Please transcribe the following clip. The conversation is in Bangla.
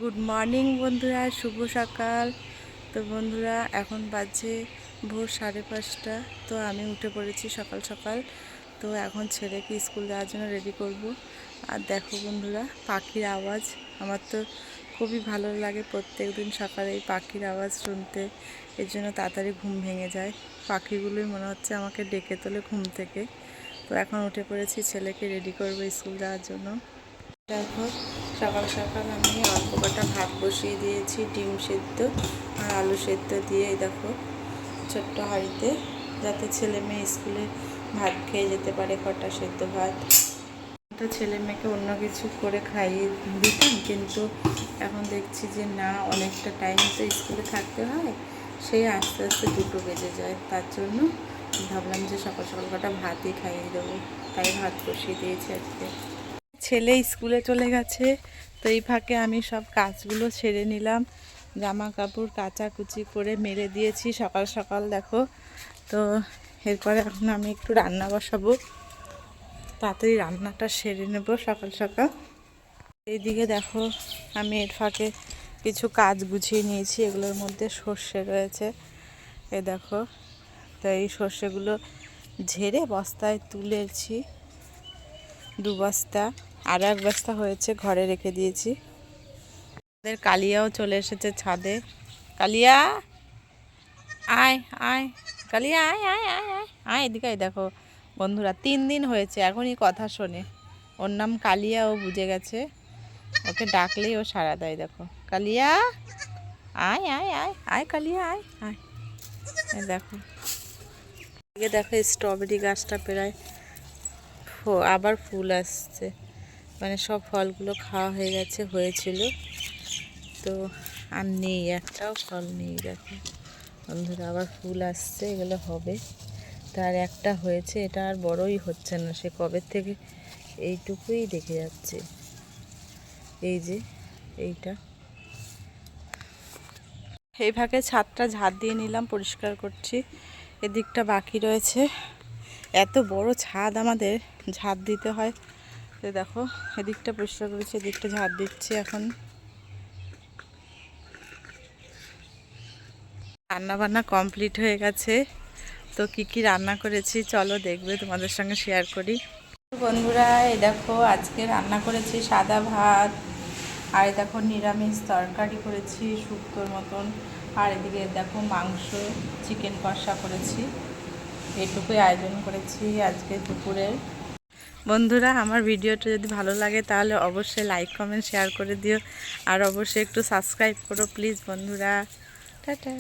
গুড মর্নিং বন্ধুরা, শুভ সকাল। তো বন্ধুরা এখন বাজে ভোর 5:30। তো আমি উঠে পড়েছি সকাল সকাল। তো এখন ছেলেকে স্কুল যাওয়ার জন্য রেডি করব। আর দেখো বন্ধুরা, পাখির আওয়াজ আমার তো খুবই ভালো লাগে প্রত্যেক দিন সকালে এই পাখির আওয়াজ শুনতে। এর জন্য তাড়াতাড়ি ঘুম ভেঙে যায়। পাখিগুলোই মনে হচ্ছে আমাকে ডেকে তোলে ঘুম থেকে। তো এখন উঠে পড়েছি, ছেলেকে রেডি করব স্কুল যাওয়ার জন্য। দেখো সকাল সকাল আমি অল্প কটা ভাত বসিয়ে দিয়েছি, ডিম সেদ্ধ আর আলু সেদ্ধ দিয়ে। দেখো ছোট্ট হাঁড়িতে, যাতে ছেলে মেয়ে স্কুলে ভাত খেয়ে যেতে পারে, কটা সেদ্ধ ভাত। তো ছেলে মেয়েকে অন্য কিছু করে খাইয়ে দিতাম, কিন্তু এখন দেখছি যে না, অনেকটা টাইম তো স্কুলে থাকতে হয়, সেই আস্তে আস্তে 2টো বেজে যায়। তার জন্য ভাবলাম যে সকাল সকাল কটা ভাতই খাইয়ে দেবো, তাই ভাত বসিয়ে দিয়েছি আজকে। ছেলে স্কুলে চলে গেছে, তো এই ফাঁকে আমি সব কাজগুলো সেরে নিলাম। জামা কাপড় কাচাকুচি করে মেরে দিয়েছি সকাল সকাল। দেখো তো এরপরে এখন আমি একটু রান্না বসাবো, তাড়াতাড়ি রান্নাটা সেরে নেব সকাল সকাল। এইদিকে দেখো আমি এর ফাঁকে কিছু কাজ গুছিয়ে নিয়েছি, এগুলোর মধ্যে সর্ষে রয়েছে, এই দেখো। তো এই সর্ষেগুলো ঝেড়ে বস্তায় তুলেছি, 2 বস্তা, আরও 1 বস্তা হয়েছে, ঘরে রেখে দিয়েছি। আমাদের কালিয়াও চলে এসেছে ছাদে। কালিয়া আয় আয়, কালিয়া আয় আয় আয় আয় আয়, এদিকে দেখো বন্ধুরা, 3 দিন হয়েছে এখনই কথা শোনে। ওর নাম কালিয়া, ও বুঝে গেছে, ওকে ডাকলেই ও সাড়া দেয়। দেখো কালিয়া আয় আয় আয় আয়, কালিয়া আয় আয়। দেখো দেখো স্ট্রবেরি গাছটা প্রায় আবার ফুল আসছে, মানে সব ফলগুলো খাওয়া হয়ে গেছে, হয়েছিল তো আর নেই, একটাও ফল নেই। দেখো বন্ধুরা আবার ফুল আসছে, এগুলো হবে। তার একটা হয়েছে, এটা আর বড়ই হচ্ছে না, সে কবে থেকে এইটুকুই দেখে যাচ্ছে। এই যে এইটা, এই ফাঁকে ছাদটা ঝাড় দিয়ে নিলাম, পরিষ্কার করছি। এদিকটা বাকি রয়েছে, এত বড় ছাদ আমাদের, ঝাড় দিতে হয়। তো দেখো এদিকটা পরিষ্কার করেছি, এদিকটা ঝাড় দিচ্ছি এখন। রান্না বান্না কমপ্লিট হয়ে গেছে। তো কি কি রান্না করেছি চলো দেখবে, তোমাদের সঙ্গে শেয়ার করি। বন্ধুরা এই দেখো আজকে রান্না করেছি সাদা ভাত, আর এই দেখো নিরামিষ তরকারি করেছি শুক্তোর মতন, আর এদিকে দেখো মাংস, চিকেন কষা করেছি। এইটুকুই আয়োজন করেছি আজকে দুপুরের। বন্ধুরা আমার ভিডিওটা যদি ভালো লাগে তাহলে অবশ্যই লাইক কমেন্ট শেয়ার করে দিও, আর অবশ্যই একটু সাবস্ক্রাইব করো প্লিজ বন্ধুরা। টাটা।